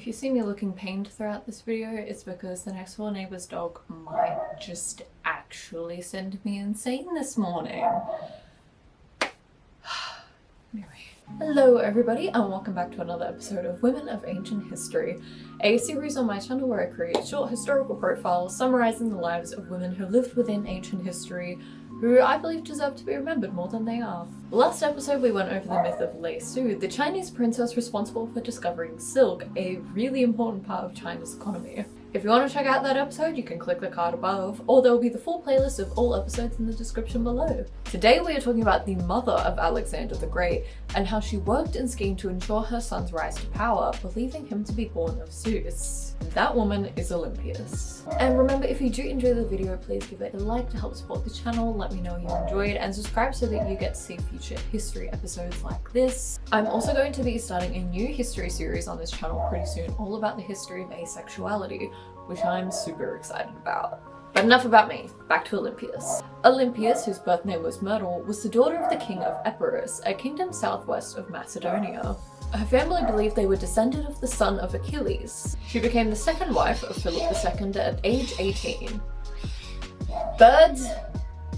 you see me looking pained throughout this video, it's because the next door neighbor's dog might just actually send me insane this morning. Anyway. Hello everybody and welcome back to another episode of Women of Ancient History, a series on my channel where I create short historical profiles summarizing the lives of women who lived within ancient history who I believe deserve to be remembered more than they are. Last episode we went over the myth of Lei Su, the Chinese princess responsible for discovering silk, a really important part of China's economy. If you want to check out that episode, you can click the card above, or there will be the full playlist of all episodes in the description below. Today we are talking about the mother of Alexander the Great, and how she worked and schemed to ensure her son's rise to power, believing him to be born of Zeus. That woman is Olympias. And remember, if you do enjoy the video, please give it a like to help support the channel, let me know you enjoyed, and subscribe so that you get to see future history episodes like this. I'm also going to be starting a new history series on this channel pretty soon, all about the history of asexuality, which I'm super excited about. But enough about me, back to Olympias. Olympias, whose birth name was Myrtle, was the daughter of the king of Epirus, a kingdom southwest of Macedonia. Her family believed they were descended of the son of Achilles. She became the second wife of Philip II at age 18. Birds,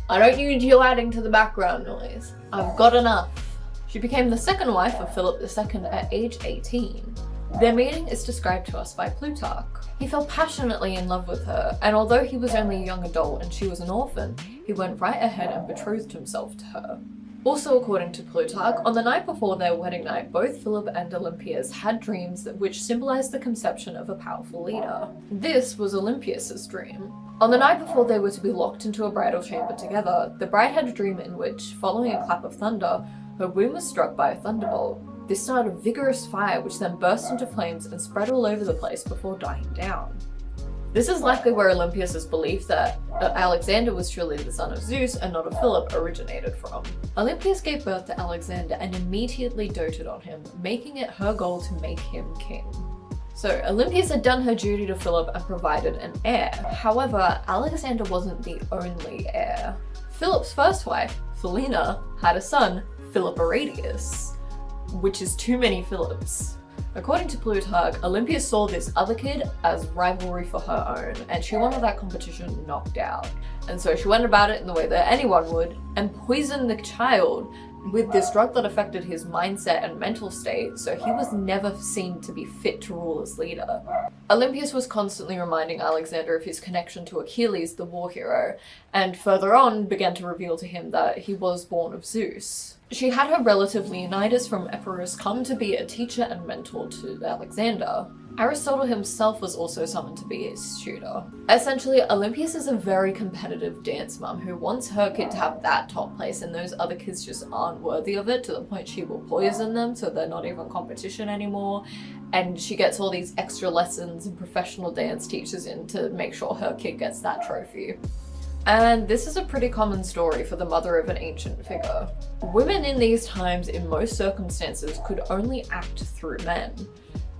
I don't need you adding to the background noise. I've got enough. She became the second wife of Philip II at age 18. Their meeting is described to us by Plutarch. He fell passionately in love with her, and although he was only a young adult and she was an orphan, he went right ahead and betrothed himself to her. Also, according to Plutarch, on the night before their wedding night, both Philip and Olympias had dreams which symbolized the conception of a powerful leader. This was Olympias' dream. On the night before they were to be locked into a bridal chamber together, the bride had a dream in which, following a clap of thunder, her womb was struck by a thunderbolt. This started a vigorous fire which then burst into flames and spread all over the place before dying down. This is likely where Olympias' belief that Alexander was truly the son of Zeus and not of Philip originated from. Olympias gave birth to Alexander and immediately doted on him, making it her goal to make him king. So Olympias had done her duty to Philip and provided an heir. However, Alexander wasn't the only heir. Philip's first wife, Philaena, had a son, Philip Arrhidaeus, which is too many Philips. According to Plutarch, Olympias saw this other kid as rivalry for her own, and she wanted that competition knocked out. And so she went about it in the way that anyone would, and poisoned the child with this drug that affected his mindset and mental state, so he was never seen to be fit to rule as leader. Olympias was constantly reminding Alexander of his connection to Achilles, the war hero, and further on began to reveal to him that he was born of Zeus. She had her relative Leonidas from Epirus come to be a teacher and mentor to Alexander. Aristotle himself was also summoned to be his tutor. Essentially, Olympias is a very competitive dance mum who wants her kid to have that top place, and those other kids just aren't worthy of it, to the point she will poison them so they're not even competition anymore. And she gets all these extra lessons and professional dance teachers in to make sure her kid gets that trophy. And this is a pretty common story for the mother of an ancient figure. Women in these times, in most circumstances, could only act through men.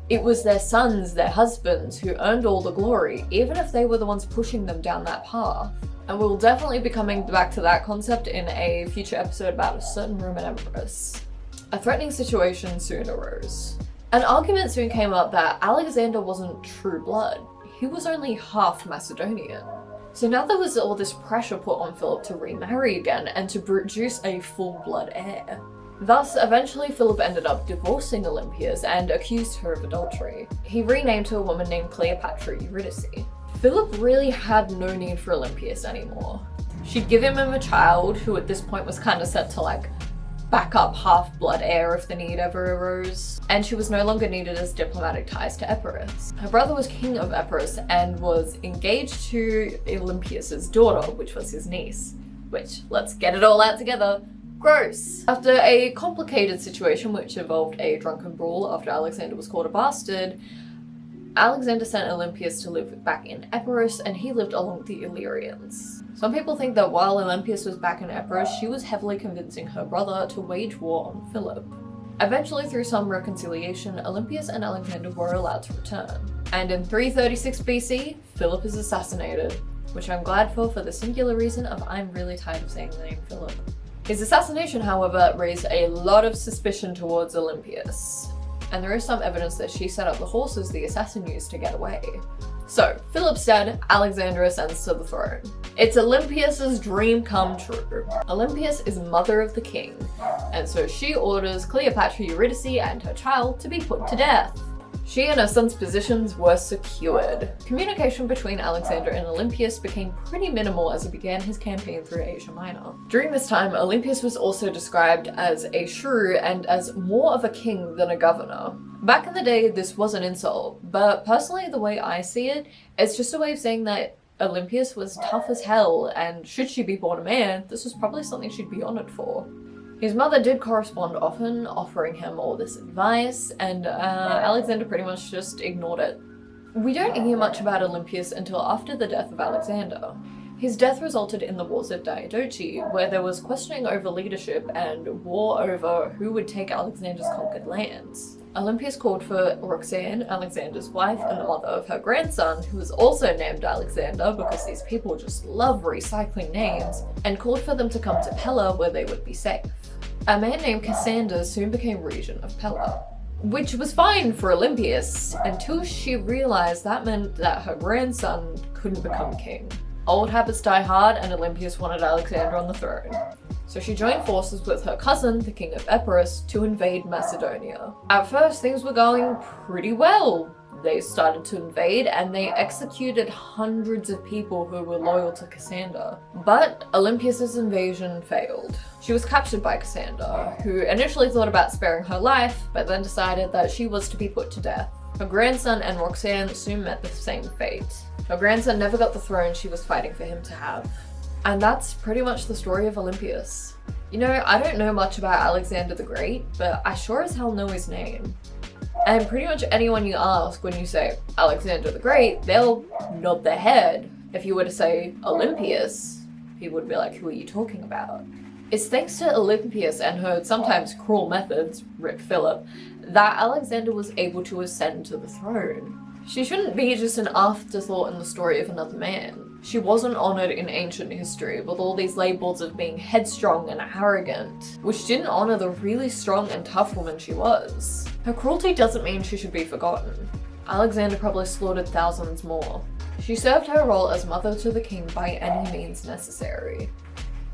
It was their sons, their husbands, who earned all the glory, even if they were the ones pushing them down that path. And we'll definitely be coming back to that concept in a future episode about a certain Roman empress. A threatening situation soon arose. An argument soon came up that Alexander wasn't true blood. He was only half Macedonian. So now there was all this pressure put on Philip to remarry again and to produce a full-blood heir. Thus, eventually Philip ended up divorcing Olympias and accused her of adultery. He renamed her a woman named Cleopatra Eurydice. Philip really had no need for Olympias anymore. She'd given him a child who at this point was kind of set to back up half-blood heir if the need ever arose, and she was no longer needed as diplomatic ties to Epirus. Her brother was king of Epirus and was engaged to Olympias' daughter, which was his niece, which, let's get it all out together, gross. After a complicated situation which involved a drunken brawl after Alexander was called a bastard, Alexander sent Olympias to live back in Epirus, and he lived along the Illyrians. Some people think that while Olympias was back in Epirus, she was heavily convincing her brother to wage war on Philip. Eventually, through some reconciliation, Olympias and Alexander were allowed to return. And in 336 BC, Philip is assassinated, which I'm glad for the singular reason of I'm really tired of saying the name Philip. His assassination, however, raised a lot of suspicion towards Olympias. and there is some evidence that she set up the horses the assassin used to get away. So, Philip's dead, Alexander ascends to the throne. It's Olympias' dream come true. Olympias is mother of the king, and so she orders Cleopatra Eurydice and her child to be put to death. She and her son's positions were secured. Communication between Alexander and Olympias became pretty minimal as he began his campaign through Asia Minor. During this time, Olympias was also described as a shrew and as more of a king than a governor. Back in the day, this was an insult, but personally the way I see it, it's just a way of saying that Olympias was tough as hell, and should she be born a man, this was probably something she'd be honoured for. His mother did correspond often, offering him all this advice, and Alexander pretty much just ignored it. We don't hear much about Olympias until after the death of Alexander. His death resulted in the Wars of Diadochi, where there was questioning over leadership and war over who would take Alexander's conquered lands. Olympias called for Roxanne, Alexander's wife and the mother of her grandson, who was also named Alexander because these people just love recycling names, and called for them to come to Pella where they would be safe. A man named Cassander soon became regent of Pella, which was fine for Olympias until she realized that meant that her grandson couldn't become king. Old habits die hard, and Olympias wanted Alexander on the throne. So she joined forces with her cousin, the king of Epirus, to invade Macedonia. At first, things were going pretty well. They started to invade and they executed hundreds of people who were loyal to Cassander. But Olympias' invasion failed. She was captured by Cassander, who initially thought about sparing her life, but then decided that she was to be put to death. Her grandson and Roxanne soon met the same fate. Her grandson never got the throne she was fighting for him to have. And that's pretty much the story of Olympias. You know, I don't know much about Alexander the Great, but I sure as hell know his name. And pretty much anyone you ask when you say Alexander the Great, they'll nod their head. If you were to say Olympias, people would be like, who are you talking about? It's thanks to Olympias and her sometimes cruel methods, Rip Philip, that Alexander was able to ascend to the throne. She shouldn't be just an afterthought in the story of another man. She wasn't honoured in ancient history with all these labels of being headstrong and arrogant, which didn't honour the really strong and tough woman she was. Her cruelty doesn't mean she should be forgotten. Alexander probably slaughtered thousands more. She served her role as mother to the king by any means necessary,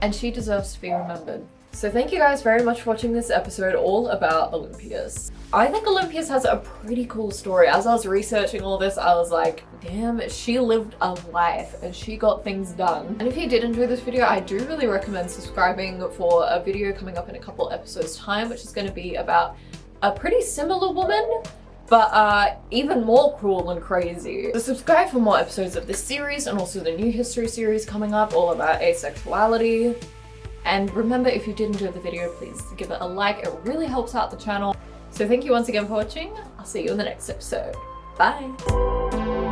and she deserves to be remembered. So thank you guys very much for watching this episode all about Olympias. I think Olympias has a pretty cool story. As I was researching all this, I was like, damn, she lived a life and she got things done. And if you did enjoy this video, I do really recommend subscribing for a video coming up in a couple episodes time, which is going to be about a pretty similar woman, but even more cruel and crazy. So subscribe for more episodes of this series and also the new history series coming up all about asexuality. And remember, if you did enjoy the video, please give it a like. It really helps out the channel. So thank you once again for watching. I'll see you in the next episode. Bye!